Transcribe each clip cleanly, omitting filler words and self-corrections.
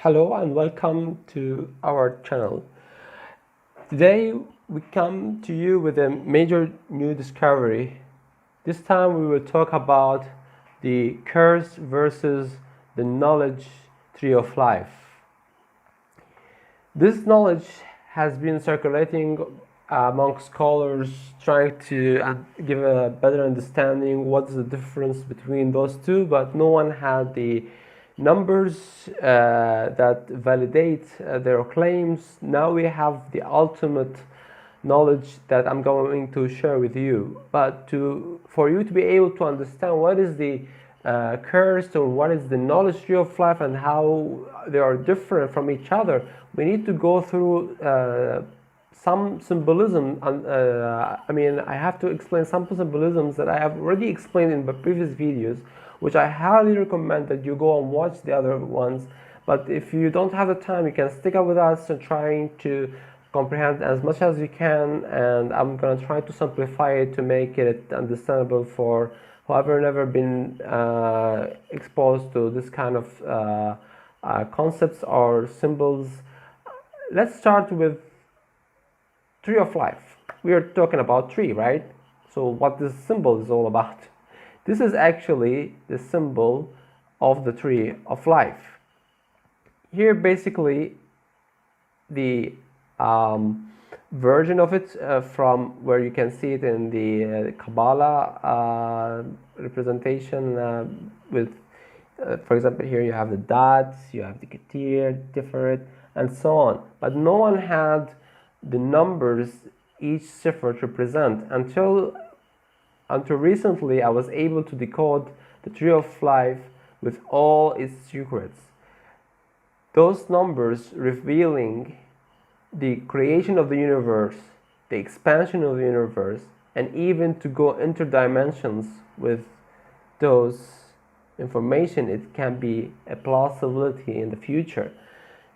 Hello and welcome to our channel. Today we come to you with a major new discovery. This time we will talk about the curse versus the knowledge tree of life. This knowledge has been circulating among scholars trying to give a better understanding what's the difference between those two, but no one had the numbers that validate their claims. Now we have the ultimate knowledge that I'm going to share with you. But for you to be able to understand what is the curse or what is the knowledge tree of life and how they are different from each other, we need to go through some symbolism. I have to explain some symbolisms that I have already explained in the previous videos, which I highly recommend that you go and watch the other ones. But if you don't have the time, you can stick up with us and trying to comprehend as much as you can, and I'm gonna try to simplify it to make it understandable for whoever never been exposed to this kind of concepts or symbols. Let's start with tree of life. We are talking about tree, right? So what this symbol is all about. This is actually the symbol of the tree of life. Here basically the version of it from where you can see it in the Kabbalah representation with for example, here you have the dots, you have the Keter, Tiferet, and so on. But no one had the numbers each cipher represent until recently. I was able to decode the tree of life with all its secrets. Those numbers revealing the creation of the universe, the expansion of the universe, and even to go into dimensions with those information, it can be a plausibility in the future.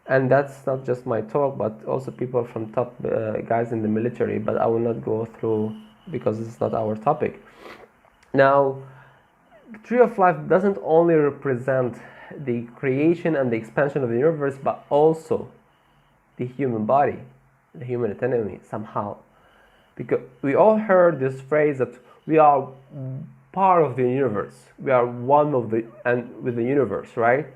And that's not just my talk, but also people from top guys in the military, but I will not go through because it's not our topic. Now, the tree of life doesn't only represent the creation and the expansion of the universe, but also the human body, the human anatomy somehow. Because we all heard this phrase that we are part of the universe, we are one of with the universe, right?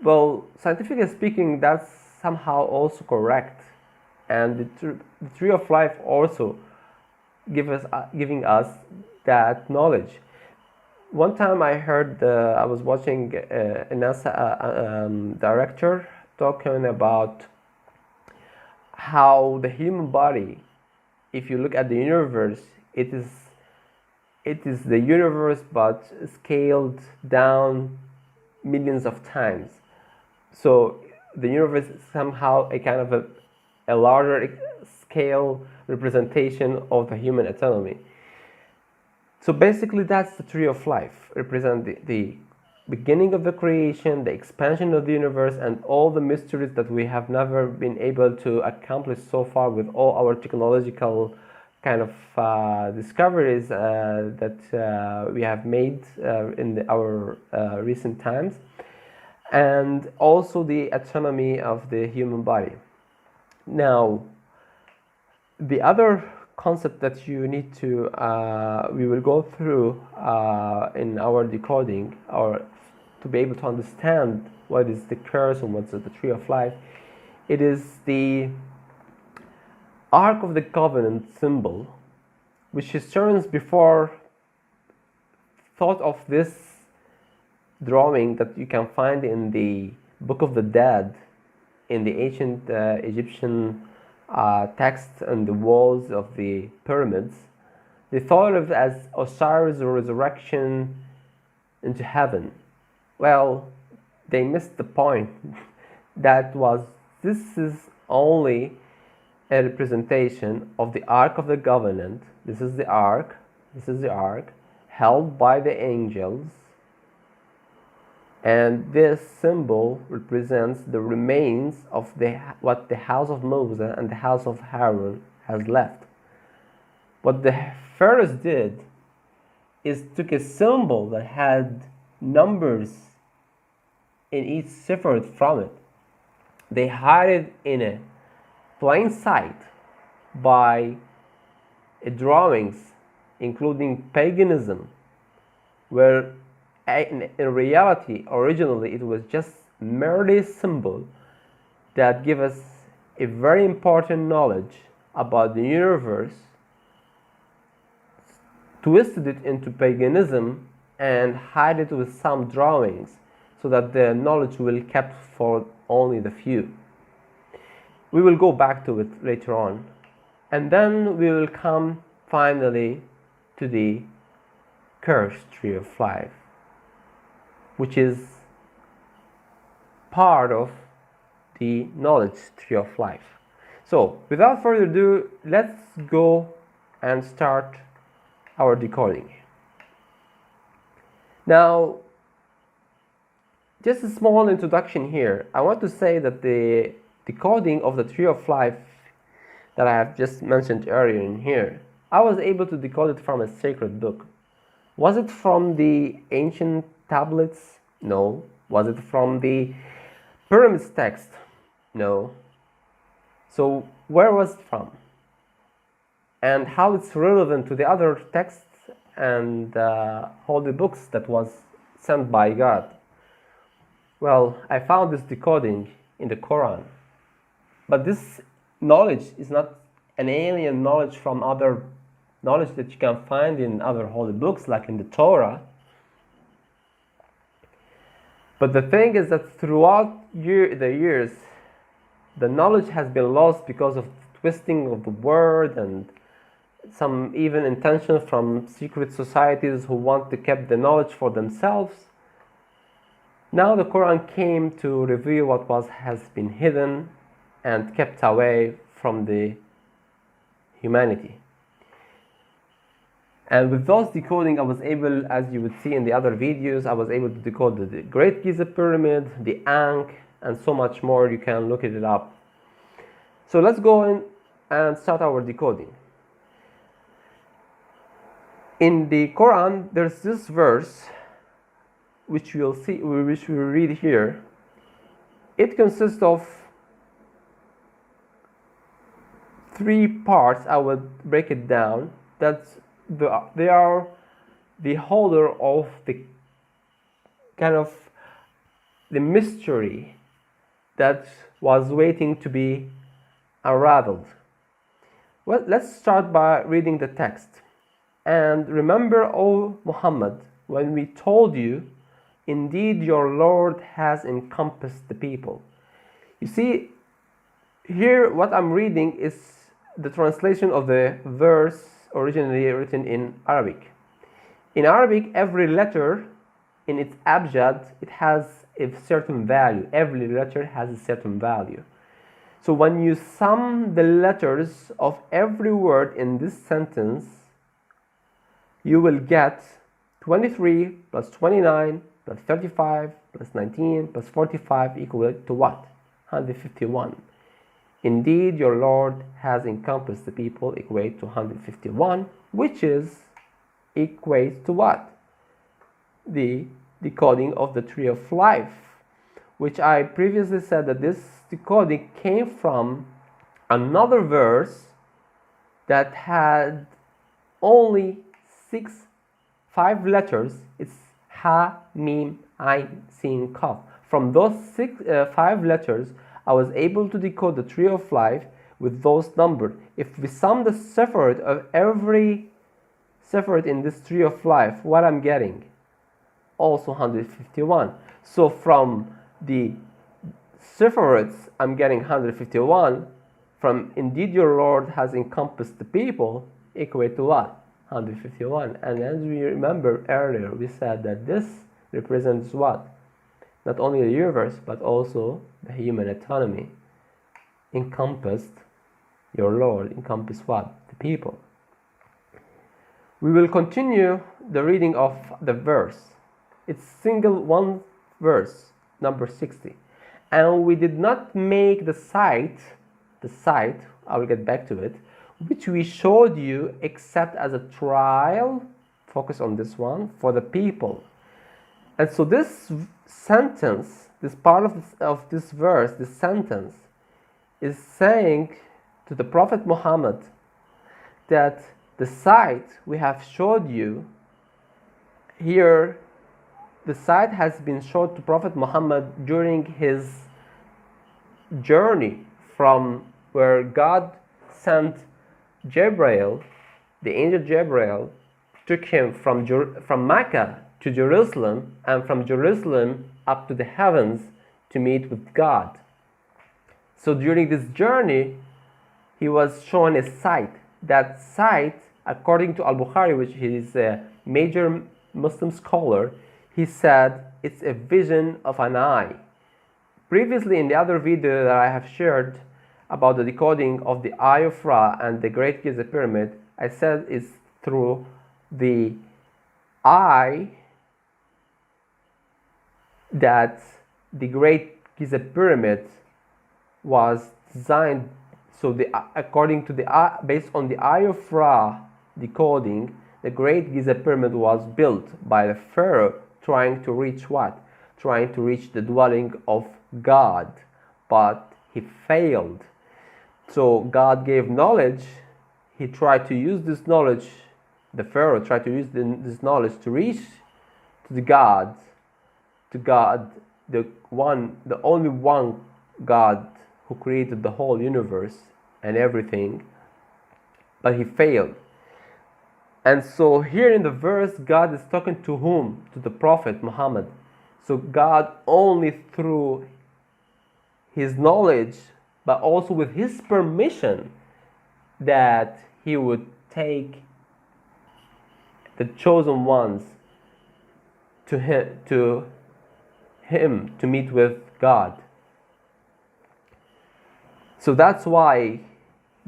Well, scientifically speaking, that's somehow also correct, and the tree of life also giving us that knowledge. One time I heard, I was watching a NASA director talking about how the human body, if you look at the universe, it is the universe but scaled down millions of times. So the universe is somehow a kind of a larger scale representation of the human anatomy. So basically that's the tree of life, represent the beginning of the creation, the expansion of the universe, and all the mysteries that we have never been able to accomplish so far with all our technological kind of discoveries that we have made in our recent times, and also the autonomy of the human body. Now, the other concept that you need to we will go through in our decoding, or to be able to understand what is the curse and what's the tree of life, it is the Ark of the Covenant symbol, which historians before thought of this drawing that you can find in the Book of the Dead in the ancient Egyptian text and the walls of the pyramids. They thought of it as Osiris' resurrection into heaven. Well, they missed the point. This is only a representation of the Ark of the Covenant. This is the Ark, held by the angels. And this symbol represents the remains of what the house of Moses and the house of Aaron has left. What the pharaohs did is took a symbol that had numbers in each cipher from it, they hide it in a plain sight by drawings, including paganism, where in reality, originally, it was just merely a symbol that give us a very important knowledge about the universe, twisted it into paganism and hide it with some drawings so that the knowledge will be kept for only the few. We will go back to it later on, and then we will come finally to the cursed tree of life, which is part of the knowledge tree of life. So without further ado, let's go and start our decoding. Now, just a small introduction here. I want to say that the decoding of the tree of life that I have just mentioned earlier in here, I was able to decode it from a sacred book. Was it from the ancient tablets? No. Was it from the pyramids text? No. So where was it from? And how it's relevant to the other texts and holy books that was sent by God? Well, I found this decoding in the Quran. But this knowledge is not an alien knowledge from other knowledge that you can find in other holy books, like in the Torah. But the thing is that throughout the years, the knowledge has been lost because of twisting of the word and some even intention from secret societies who want to keep the knowledge for themselves. Now the Quran came to reveal what has been hidden and kept away from the humanity. And with those decoding, I was able, as you would see in the other videos, I was able to decode the Great Giza Pyramid, the Ankh, and so much more. You can look it up. So let's go in and start our decoding. In the Quran, there's this verse which we'll see, which we'll read here. It consists of 3 parts. I will break it down. They are the holder of the kind of the mystery that was waiting to be unraveled. Well, let's start by reading the text. And remember, O Muhammad, when we told you, indeed your Lord has encompassed the people. You see, here what I'm reading is the translation of the verse originally written in Arabic. In Arabic, every letter in its abjad, it has a certain value. Every letter has a certain value. So when you sum the letters of every word in this sentence, you will get 23 plus 29 plus 35 plus 19 plus 45 equal to what? 151. Indeed, your Lord has encompassed the people, equate to 151, which equates to what? The decoding of the tree of life, which I previously said that this decoding came from another verse that had only 5 letters. It's Ha, Mim, Ain, Sin, Kaf. From those 5 letters, I was able to decode the tree of life with those numbers. If we sum the separate of every separate in this tree of life, what I'm getting? Also 151. So from the separates, I'm getting 151. From indeed your Lord has encompassed the people, equate to what? 151. And as we remember earlier, we said that this represents what? Not only the universe, but also the human autonomy. Encompassed, your Lord encompassed what? The people. We will continue the reading of the verse. It's one verse, number 60. And we did not make the site, I will get back to it, which we showed you except as a trial, focus on this one, for the people. And so this sentence this part of this verse, this sentence, is saying to the Prophet Muhammad that the sight we have showed you here, the sight has been shown to Prophet Muhammad during his journey from where God sent Gabriel, the angel Gabriel, took him from Mecca to Jerusalem, and from Jerusalem up to the heavens to meet with God. So during this journey, he was shown a sight. That sight, according to Al-Bukhari, which is a major Muslim scholar, he said it's a vision of an eye. Previously, in the other video that I have shared about the decoding of the Eye of Ra and the Great Giza Pyramid, I said it's through the eye that the Great Giza Pyramid was designed. So according to based on the Eye of Ra decoding, the Great Giza Pyramid was built by the Pharaoh trying to reach what? Trying to reach the dwelling of God, but he failed. So God gave knowledge. He tried to use this knowledge, the Pharaoh tried to use this knowledge to reach to God, the only one God who created the whole universe and everything, but he failed. And so here in the verse, God is talking to whom? To the Prophet Muhammad. So God, only through his knowledge, but also with his permission, that he would take the chosen ones to him to meet with God. So that's why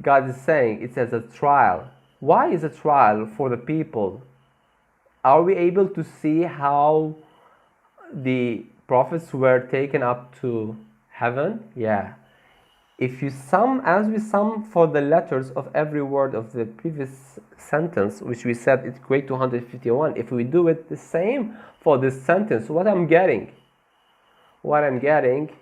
God is saying it's as a trial. Why is a trial for the people? Are we able to see how the prophets were taken up to heaven? Yeah. If you sum, as we sum for the letters of every word of the previous sentence, which we said it equates to 151, if we do it the same for this sentence, what I'm getting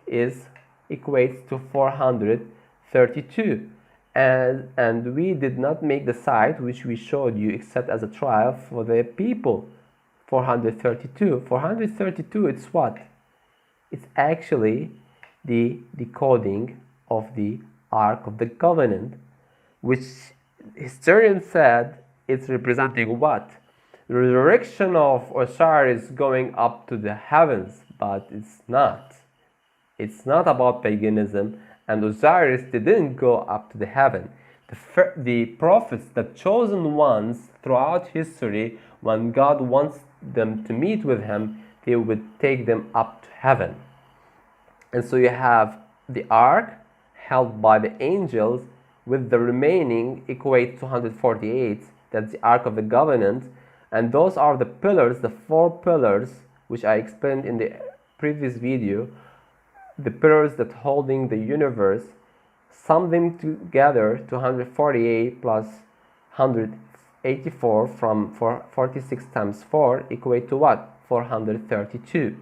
is equates to 432. And we did not make the site which we showed you except as a trial for the people. 432. 432, it's what? It's actually the decoding of the Ark of the Covenant, which historians said it's representing what? The resurrection of Osiris going up to the heavens, but it's not. It's not about paganism, and Osiris didn't go up to the heaven. The prophets, the chosen ones throughout history, when God wants them to meet with him, he would take them up to heaven. And so you have the ark held by the angels, with the remaining equate to 148. That's the Ark of the Covenant. And those are the pillars, the 4 pillars, which I explained in the previous video. The pillars that holding the universe, sum them together to 148 plus 184 from 46 times 4 equate to what? 432.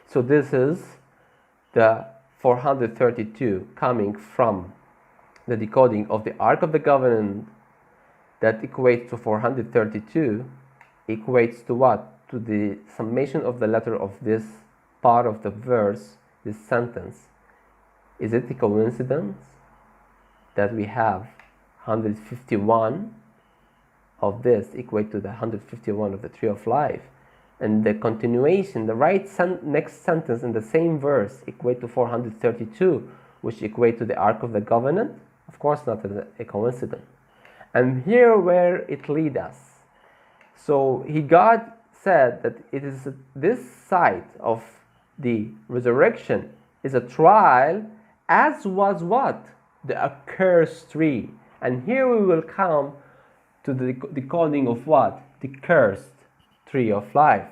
So this is the 432 coming from the decoding of the Ark of the Covenant, that equates to 432, equates to what? To the summation of the letter of this part of the verse, this sentence. Is it a coincidence that we have 151 of this equate to the 151 of the Tree of Life? And the continuation, the next sentence in the same verse equate to 432, which equate to the Ark of the Covenant? Of course not a coincidence. And here where it leads us. So God said that it is this side of the resurrection is a trial, as was what? The accursed tree. And here we will come to the decoding of what? The cursed tree of life.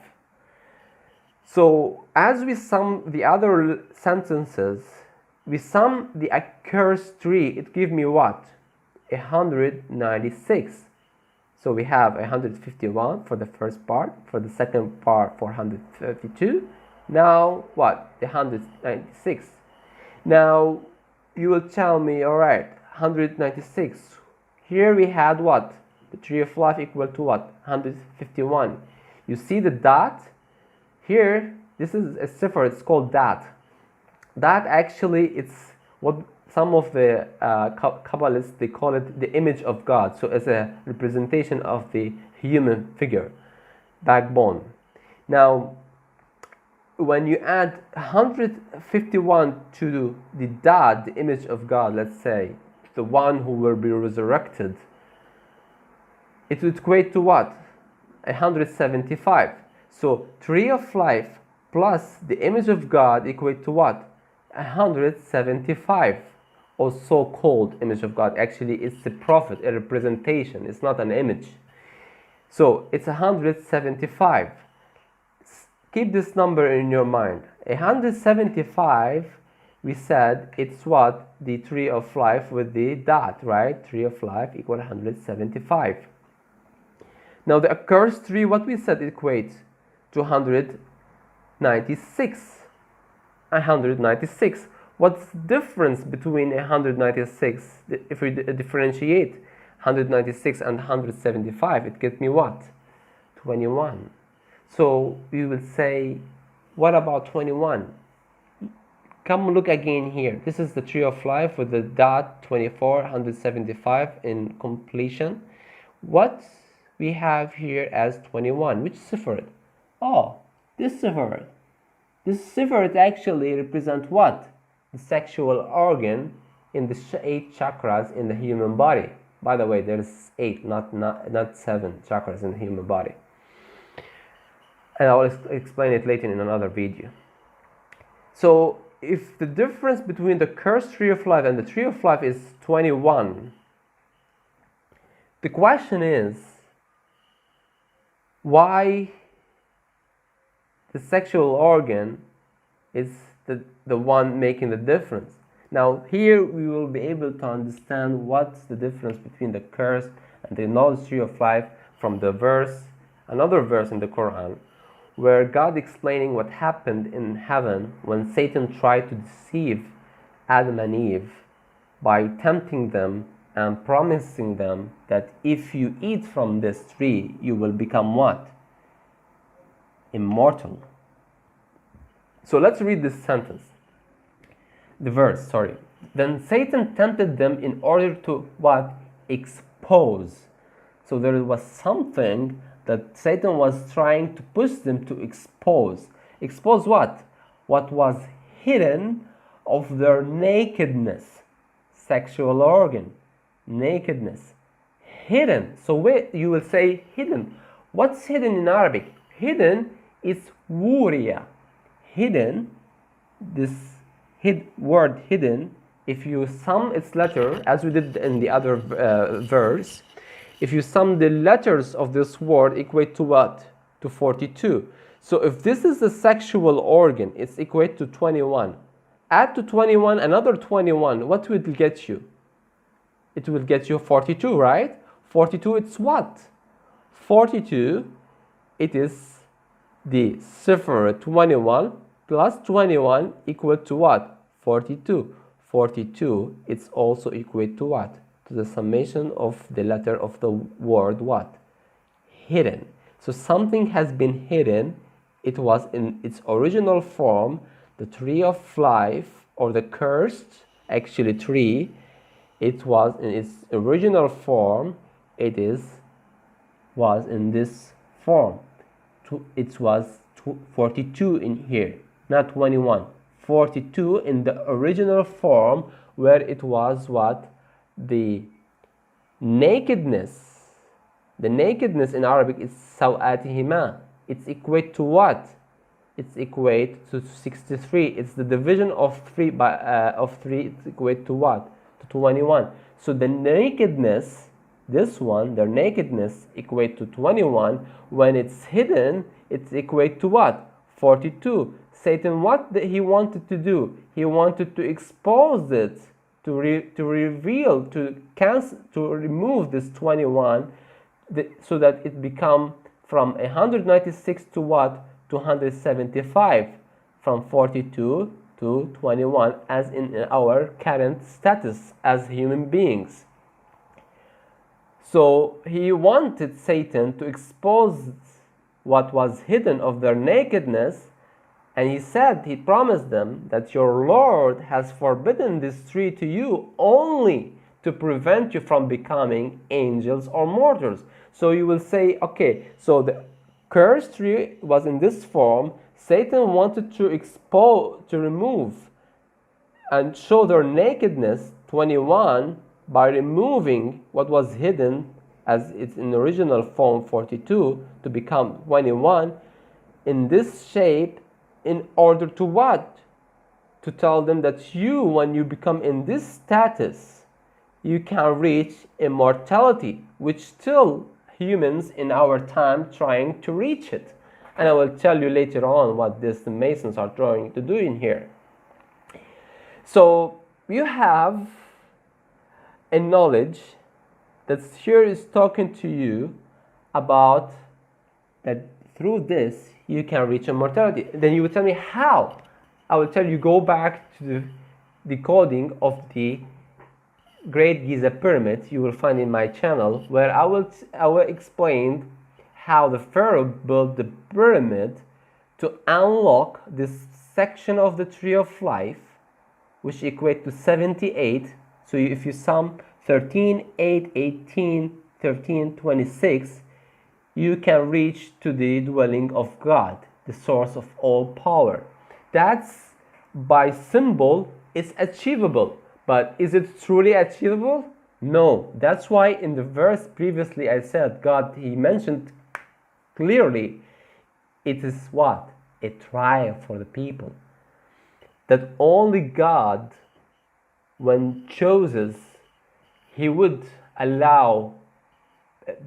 So as we sum the other sentences, we sum the accursed tree, it gives me what? 196. So we have 151 for the first part, for the second part 432, Now what? The 196. Now you will tell me, all right, 196. Here we had what? The tree of life equal to what? 151. You see the dot? Here, this is a cipher, it's called dot. That actually, it's what some of the Kabbalists, they call it the image of God. So it's a representation of the human figure, backbone. Now, when you add 151 to the dot, the image of God, let's say, the one who will be resurrected, it would equate to what? 175. So tree of life plus the image of God equate to what? 175, or so-called image of God. Actually, it's a prophet, a representation. It's not an image. So it's 175. Keep this number in your mind. 175, we said it's what? The tree of life with the dot, right? Tree of life equal 175. Now the accursed tree, what we said equates to 196. 196. What's the difference between 196? If we differentiate 196 and 175, it gets me what? 21. So we will say, what about 21? Come look again here. This is the tree of life with the dot 24, 175 in completion. What we have here as 21? Which cipher? Oh, this cipher. This cipher actually represents what? The sexual organ in the 8 chakras in the human body. By the way, there's 8, not 7 chakras in the human body. And I will explain it later in another video. So if the difference between the cursed tree of life and the tree of life is 21, the question is, why the sexual organ is the one making the difference? Now here we will be able to understand what's the difference between the cursed and the knowledge tree of life from the verse, another verse in the Quran, where God explaining what happened in heaven when Satan tried to deceive Adam and Eve by tempting them and promising them that if you eat from this tree, you will become what? Immortal. So let's read this sentence. The verse, sorry. Then Satan tempted them in order to what? Expose. So there was something that Satan was trying to push them to expose. Expose what? What was hidden of their nakedness. Sexual organ. Nakedness. Hidden. So wait, you will say hidden. What's hidden in Arabic? Hidden is wuria. Hidden, this word hidden, if you sum its letter, as we did in the other verse, if you sum the letters of this word equate to what? To 42. So if this is the sexual organ, it's equate to 21. Add to 21 another 21, what will it get you? It will get you 42, right? 42, it's what? 42, it is the cipher 21 plus 21 equal to what? 42. 42, it's also equal to what? To the summation of the letter of the word what? Hidden. So something has been hidden. It was in its original form, the tree of life, or the cursed, actually tree. It was in its original form. It was in this form. It was 42 in here, not 21. 42 in the original form, where it was what? The nakedness. The nakedness in Arabic is sawatihima. It's equate to what? It's equate to 63. It's the division of 3 by 3. It's equate to what? To 21. So the nakedness, this one, their nakedness equate to 21. When it's hidden, it's equate to what? 42. Satan, what he wanted to do? He wanted to expose it, to reveal, to cancel, to remove this 21, so that it become from 196 to what? To 175. from 42 to 21 as in our current status as human beings. So he wanted Satan to expose what was hidden of their nakedness, and he promised them that your Lord has forbidden this tree to you only to prevent you from becoming angels or mortals. So you will say, okay, so the cursed tree was in this form. Satan wanted to remove and show their nakedness, 21, by removing what was hidden as its in original form, 42, to become 21, in this shape, in order to what? To tell them that you, when you become in this status, you can reach immortality, which still humans in our time trying to reach it. And I will tell you later on what the Masons are trying to do in here. So you have a knowledge that here is talking to you about that through this you can reach immortality. Then you will tell me how. I will tell you, go back to the decoding of the Great Giza Pyramid you will find in my channel, where I will explain how the Pharaoh built the pyramid to unlock this section of the Tree of Life, which equate to 78. So if you sum 13, 8, 18, 13, 26, you can reach to the dwelling of God, the source of all power. That's by symbol, it's achievable. But is it truly achievable? No. That's why in the verse previously I said, he mentioned clearly, it is what? A trial for the people. That only God, when chooses, he would allow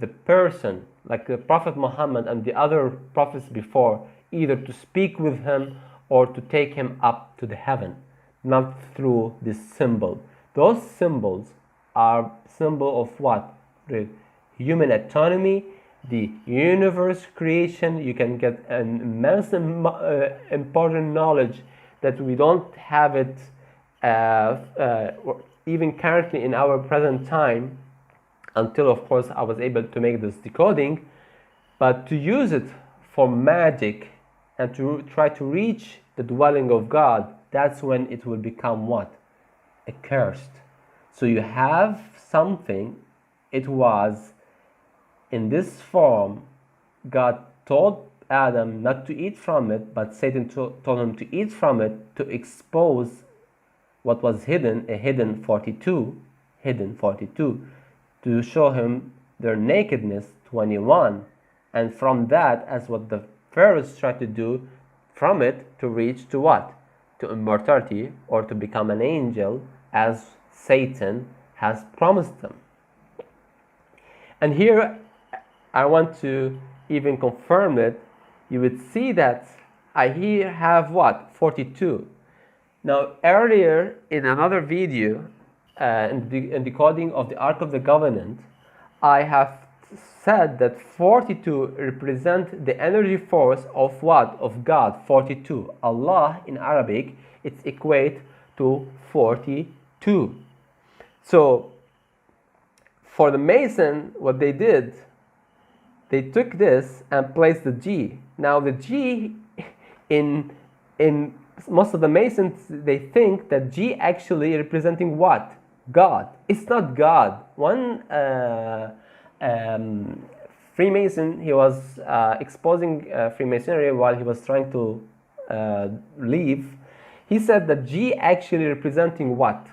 the person, like the Prophet Muhammad and the other prophets before, either to speak with him or to take him up to the heaven, not through this symbol. Those symbols are symbol of what? The human autonomy, the universe creation. You can get an immense important knowledge that we don't have it even currently in our present time, until of course I was able to make this decoding. But to use it for magic and to try to reach the dwelling of God, that's when it will become what? Accursed. So you have something, it was in this form. God told Adam not to eat from it, but Satan told him to eat from it to expose what was hidden, a hidden 42, to show him their nakedness, 21. And from that, as what the pharaohs tried to do, from it to reach to what? To immortality, or to become an angel, as Satan has promised them. And here I want to even confirm it. You would see that I here have what? 42. Now earlier in another video, in decoding of the Ark of the Covenant, I have said that 42 represent the energy force of what? Of God. 42. Allah in Arabic, it's equate to 42. So for the Mason, what they did, they took this and placed the G. Now the G, in most of the Masons, they think that G actually representing what? God. It's not God. One Freemason, he was exposing Freemasonry while he was trying to leave. He said that G actually representing what?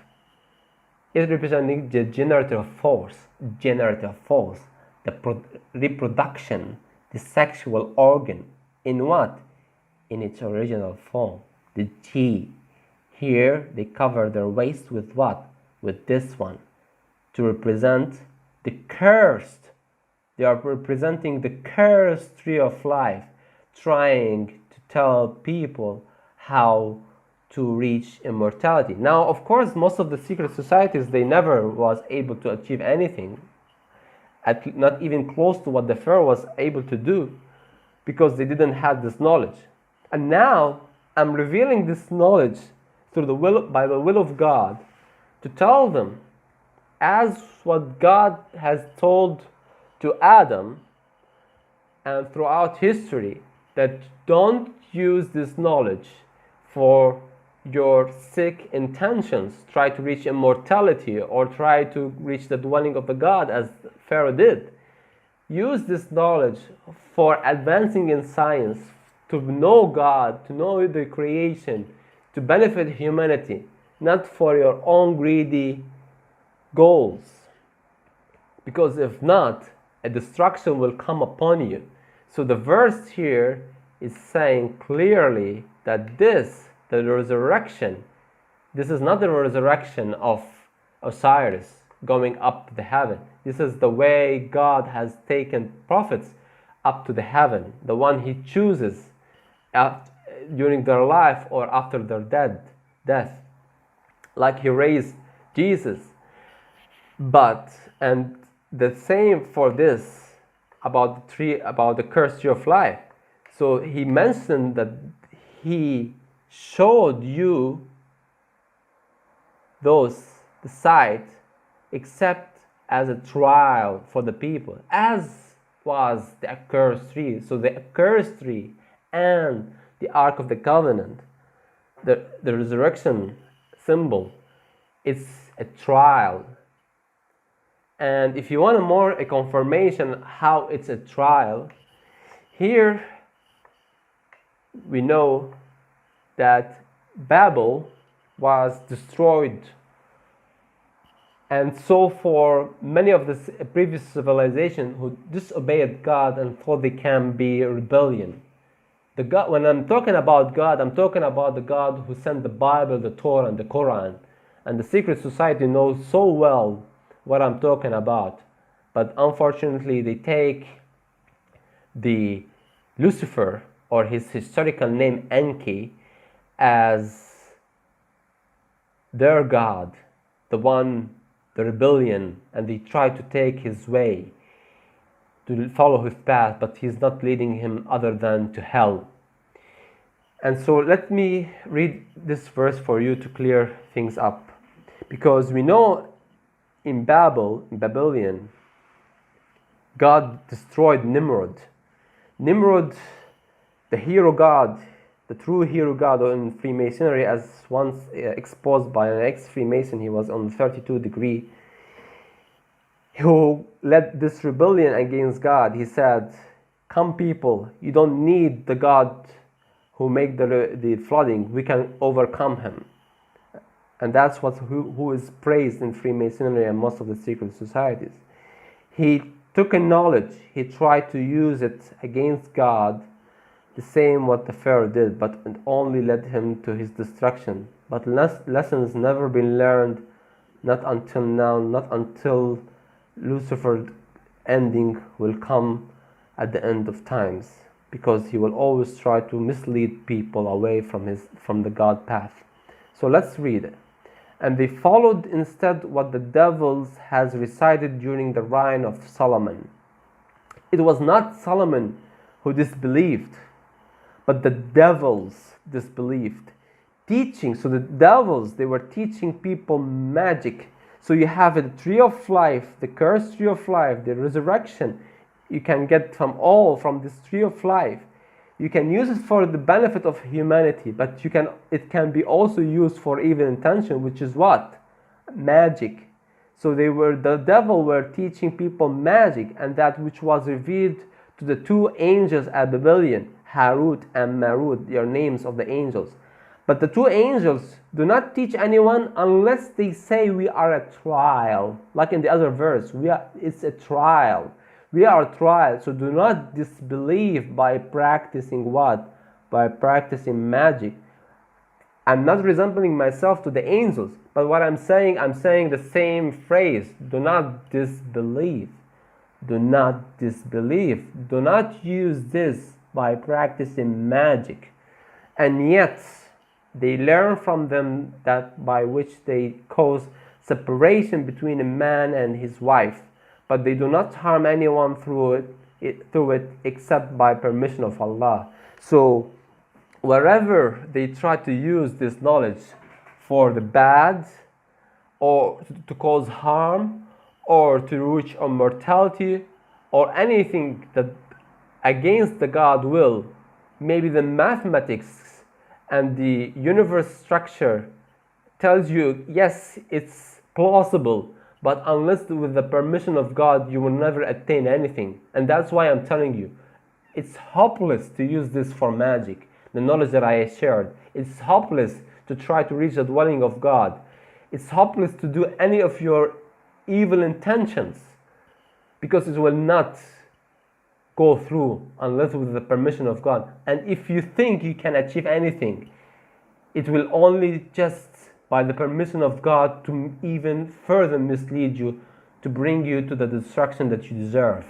It's representing the generative force, the reproduction, the sexual organ. In what? In its original form, the G. Here they cover their waist with what? With this one, to represent the cursed. They are representing the cursed tree of life, trying to tell people how to reach immortality. Now, of course, most of the secret societies, they never was able to achieve anything, not even close to what the Pharaoh was able to do, because they didn't have this knowledge. And now, I'm revealing this knowledge by the will of God to tell them, as what God has told to Adam and throughout history, that don't use this knowledge for your sick intentions, try to reach immortality or try to reach the dwelling of the God as Pharaoh did. Use this knowledge for advancing in science, to know God, to know the creation, to benefit humanity, not for your own greedy goals. Because if not, a destruction will come upon you. So the verse here is saying clearly that the resurrection, this is not the resurrection of Osiris going up to the heaven. This is the way God has taken prophets up to the heaven, the one he chooses during their life or after their death, like he raised Jesus. And the same for this about the cursed tree of life. So he mentioned that he showed you the sight, except as a trial for the people, as was the accursed tree. So the accursed tree and the Ark of the Covenant, the resurrection symbol, it's a trial. And if you want a confirmation how it's a trial, here we know that Babel was destroyed. And so for many of the previous civilizations who disobeyed God and thought they can be rebellion. When I'm talking about God, I'm talking about the God who sent the Bible, the Torah, and the Quran. And the secret society knows so well what I'm talking about. But unfortunately, they take the Lucifer, or his historical name Enki, as their God, the rebellion, and they try to take his way, to follow his path, but he's not leading him other than to hell. And so let me read this verse for you to clear things up. Because we know in Babylon, God destroyed Nimrod. Nimrod, the hero god, the true hero god in Freemasonry, as once exposed by an ex-Freemason, he was on 32 degree, who led this rebellion against God. He said, come people, you don't need the God who made the flooding, we can overcome him. And that's who is praised in Freemasonry and most of the secret societies. He took a knowledge, he tried to use it against God, the same what the Pharaoh did, but it only led him to his destruction. But lessons never been learned, not until now, not until Lucifer's ending will come at the end of times, because he will always try to mislead people away from the God path. So let's read it. And they followed instead what the devils has recited during the reign of Solomon. It was not Solomon who disbelieved, but the devils disbelieved. Teaching, so the devils, they were teaching people magic. So you have the tree of life, the cursed tree of life, the resurrection. You can get from this tree of life. You can use it for the benefit of humanity, but it can be also used for evil intention, which is what? Magic. So the devil were teaching people magic, and that which was revealed to the two angels at Babylon, Harut and Marut, their names of the angels. But the two angels do not teach anyone unless they say we are a trial. Like in the other verse, it's a trial. We are a trial, so do not disbelieve by practicing what? By practicing magic. I'm not resembling myself to the angels, but what I'm saying the same phrase. Do not disbelieve. Do not disbelieve. Do not use this by practicing magic. And yet, they learn from them that by which they cause separation between a man and his wife. But they do not harm anyone through it except by permission of Allah. So wherever they try to use this knowledge for the bad, or to cause harm, or to reach immortality, or anything that against the God will, maybe the mathematics and the universe structure tells you, yes, it's plausible, but unless with the permission of God, you will never attain anything. And that's why I'm telling you, it's hopeless to use this for magic, the knowledge that I shared. It's hopeless to try to reach the dwelling of God. It's hopeless to do any of your evil intentions, because it will not go through unless with the permission of God. And if you think you can achieve anything, it will only just by the permission of God to even further mislead you, to bring you to the destruction that you deserve.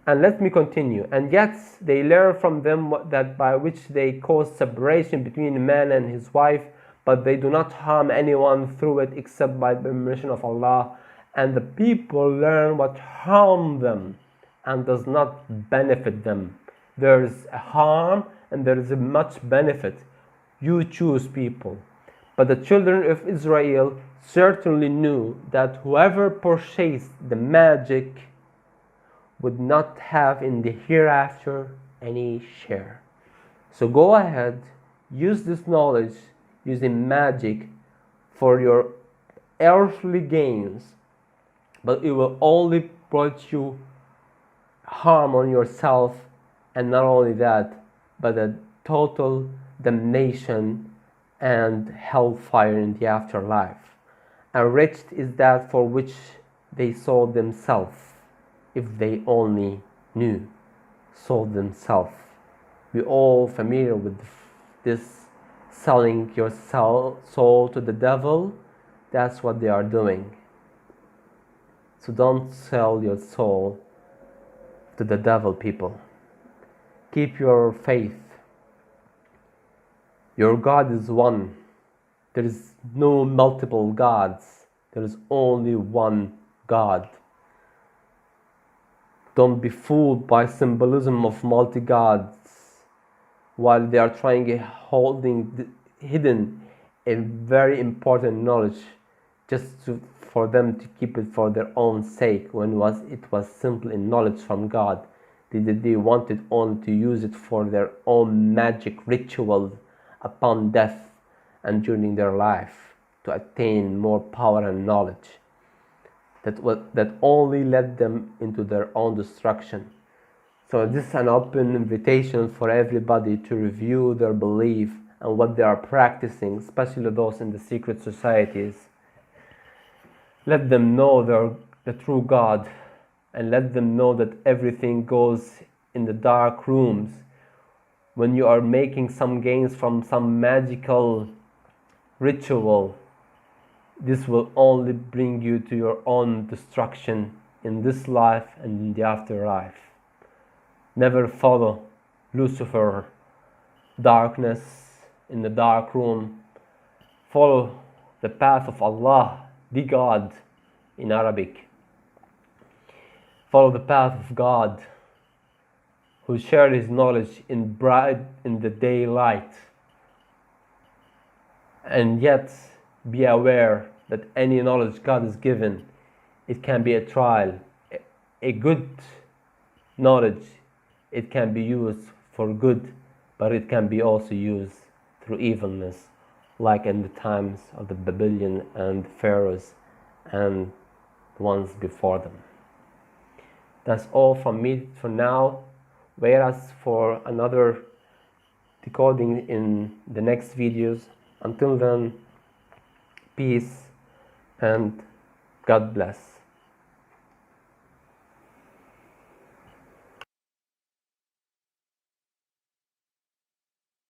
And let me continue. And yet they learn from them that by which they cause separation between a man and his wife, but they do not harm anyone through it except by permission of Allah. And the people learn what harms them and does not benefit them. There is a harm and there is a much benefit. You choose, people. But the children of Israel certainly knew that whoever purchased the magic would not have in the hereafter any share. So go ahead, use this knowledge, using magic for your earthly gains, but it will only brought you harm on yourself, and not only that, but a total damnation and hellfire in the afterlife. And wretched is that for which they sold themselves, if they only knew. Sold themselves. We're all familiar with this, selling your soul to the devil. That's what they are doing. So don't sell your soul to the devil, people. Keep your faith. Your God is one. There is no multiple gods. There is only one God. Don't be fooled by symbolism of multi-gods while they are holding hidden a very important knowledge just for them to keep it for their own sake, when it was simply knowledge from God. They wanted only to use it for their own magic rituals upon death and during their life, to attain more power and knowledge that only led them into their own destruction. So this is an open invitation for everybody to review their belief and what they are practicing, especially those in the secret societies. Let them know the true God, and let them know that everything goes in the dark rooms. When you are making some gains from some magical ritual, this will only bring you to your own destruction in this life and in the afterlife. Never follow Lucifer, darkness in the dark room. Follow the path of Allah, the God in Arabic. Follow the path of God, who shared his knowledge in the daylight. And yet be aware that any knowledge God is given, it can be a trial. A good knowledge, it can be used for good, but it can be also used through evilness, like in the times of the Babylonian and pharaohs and the ones before them. That's all from me for now. Wait us for another decoding in the next videos. Until then, peace and God bless.